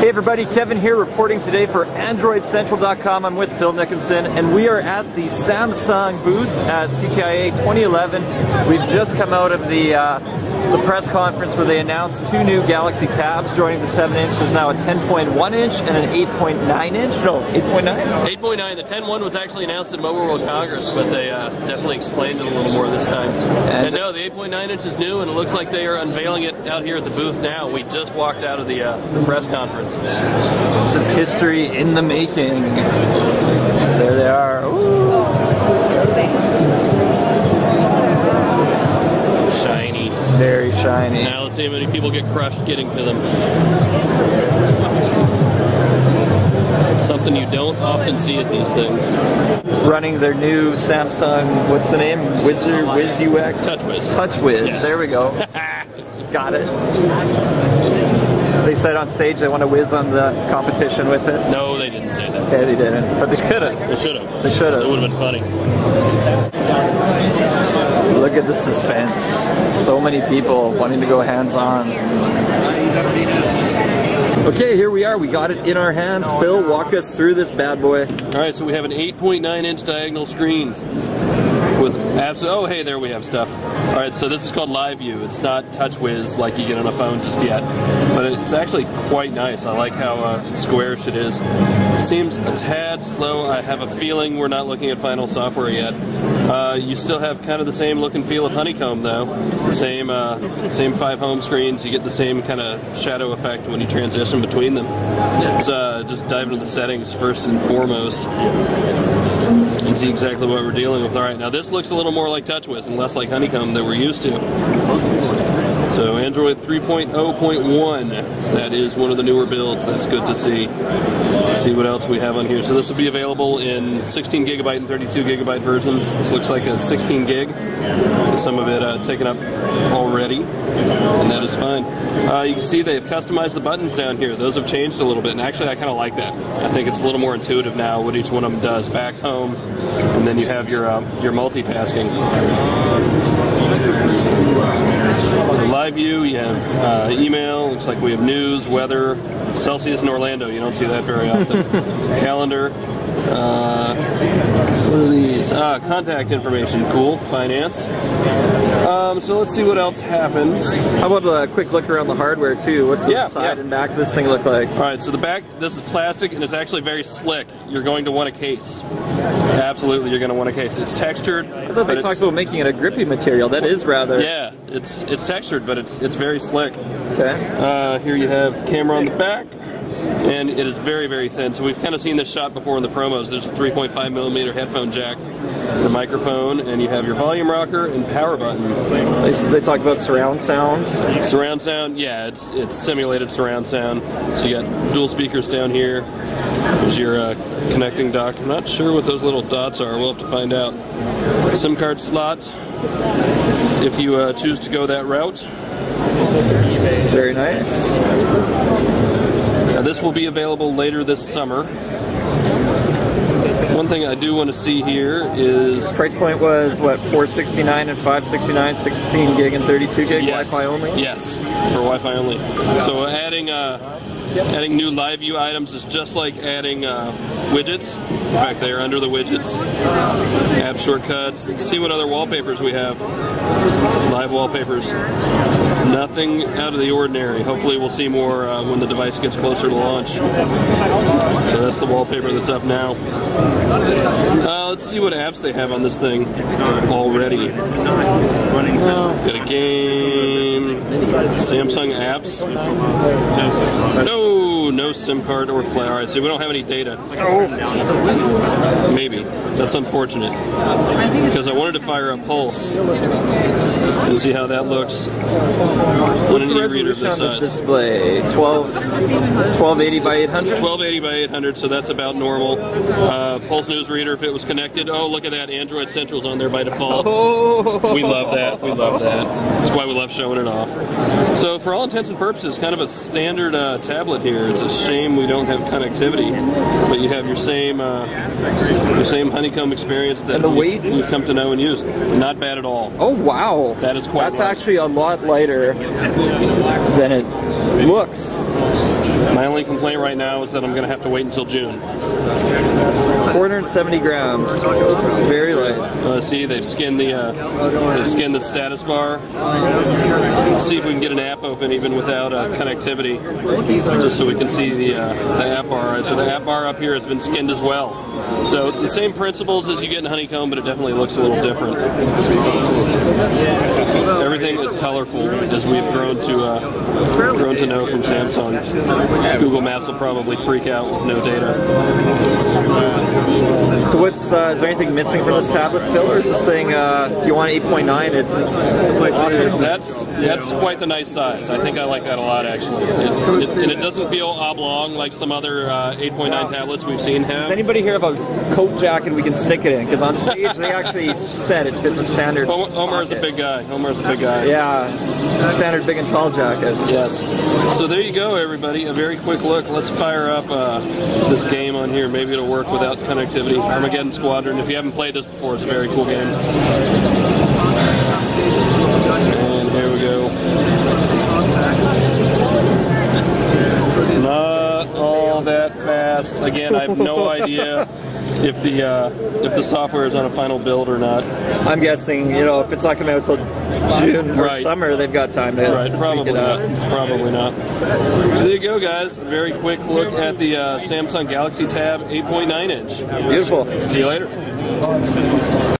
Hey everybody, Kevin here reporting today for AndroidCentral.com. I'm with Phil Nickinson and we are at the Samsung booth at CTIA 2011. We've just come out of the press conference where they announced two new Galaxy tabs joining the 7-inch. There's now a 10.1 inch and an 8.9 inch. No, 8.9? 8.9. The 10.1 was actually announced at Mobile World Congress, but they definitely explained it a little more this time. And no, the 8.9 inch is new, and it looks like they are unveiling it out here at the booth now. We just walked out of the press conference. This is history in the making. There they are. Ooh. Shiny. Very shiny. Now let's see how many people get crushed getting to them. Something you don't often see at these things. Running their new Samsung, what's the name? WizUX? TouchWiz. TouchWiz, Yes. There we go. Got it. They said on stage they want to whiz on the competition with it. No, they didn't say that. Okay, they didn't. But they could have. They should have. They should have. It would have been funny. Look at the suspense. So many people wanting to go hands-on. Okay, here we are. We got it in our hands. Phil, walk us through this bad boy. Alright, so we have an 8.9 inch diagonal screen with apps. Oh, hey, there we have stuff. Alright, so this is called Live View. It's not TouchWiz like you get on a phone just yet, but it's actually quite nice. I like how squarish it is. Seems a tad slow. I have a feeling we're not looking at final software yet. You still have kind of the same look and feel of Honeycomb though. Same 5 home screens. You get the same kind of shadow effect when you transition between them. Let's just dive into the settings first and foremost and see exactly what we're dealing with. Alright, now this looks a little more like TouchWiz and less like Honeycomb that we're used to. So Android 3.0.1, that is one of the newer builds. That's good to see. Let's see what else we have on here. So this will be available in 16 gigabyte and 32 gigabyte versions. This looks like a 16 gig. Some of it taken up already, and that is fine. You can see they've customized the buttons down here. Those have changed a little bit, and actually I kind of like that. I think it's a little more intuitive now what each one of them does. Back, home, and then you have your multitasking. So Live View, you have email, looks like we have news, weather, Celsius in Orlando, you don't see that very often. Calendar, what are these? Contact information, cool, finance. So let's see what else happens. How about a quick look around the hardware too? What's the side and back of this thing look like? Alright, so the back, this is plastic and it's actually very slick. You're going to want a case. Absolutely, you're going to want a case. It's textured. I thought they talked about making it a grippy material. That is rather... Yeah, it's textured, but it's very slick. Okay. Here you have the camera on the back. And it is very, very thin. So we've kind of seen this shot before in the promos. There's a 3.5mm headphone jack, the microphone, and you have your volume rocker and power button. They talk about surround sound. Surround sound, yeah, it's simulated surround sound. So you got dual speakers down here. There's your connecting dock. I'm not sure what those little dots are. We'll have to find out. SIM card slot, if you choose to go that route. Very nice. Now this will be available later this summer. One thing I do want to see here is... Price point was, what, $469 and $569, 16 gig and 32 gig, yes. Wi-Fi only? Yes, for Wi-Fi only. So adding new Live View items is just like adding widgets. In fact, they are under the widgets. App shortcuts. Let's see what other wallpapers we have. Live wallpapers. Nothing out of the ordinary. Hopefully we'll see more when the device gets closer to launch. So that's the wallpaper that's up now. Let's see what apps they have on this thing already. Got a game. Samsung apps. No SIM card or flash. Alright, so we don't have any data. Maybe. That's unfortunate. Because I wanted to fire up Pulse and see how that looks. What's the resolution on this display? 1280 by 800? 1280 by 800, so that's about normal. Pulse News Reader, if it was connected. Oh, look at that. Android Central's on there by default. Oh. We love that. We love that. That's why we love showing it off. So for all intents and purposes, kind of a standard tablet here. It's a shame we don't have connectivity, but you have your same Honeycomb experience that we've come to know and use. Not bad at all. Oh wow, that is quite. That's actually a lot lighter than it looks. My only only complaint right now is that I'm going to have to wait until June. 470 grams, very light. See, they've skinned the status bar. Let's see if we can get an app open even without connectivity, just so we can see the app bar. Right, so the app bar up here has been skinned as well. So the same principles as you get in honeycomb, but it definitely looks a little different. Everything is colorful, as we've grown to know from Samsung. Google Maps will probably freak out with no data. So what's, is there anything missing from this tablet, Phil, or is this thing, if you want 8.9, it's awesome? That's quite the nice size. I think I like that a lot, actually. And it doesn't feel oblong like some other 8.9 tablets we've seen have. Does anybody here have a coat jacket we can stick it in? Because on stage they actually said it fits a standard Omar's pocket. a big guy. Omar's a big guy. Yeah, standard big and tall jacket. Yes. So there you go, everybody. A very quick look. Let's fire up this game on here. Maybe it'll work without connectivity. Armageddon Squadron. If you haven't played this before, it's a very cool game. And here we go. Not all that fast. Again, I have no idea if the software is on a final build or not. I'm guessing, you know, if it's not coming out until June or summer, they've got time to probably tweak it out. Probably not. So there you go, guys. A very quick look at the Samsung Galaxy Tab 8.9 inch. Beautiful. See you later.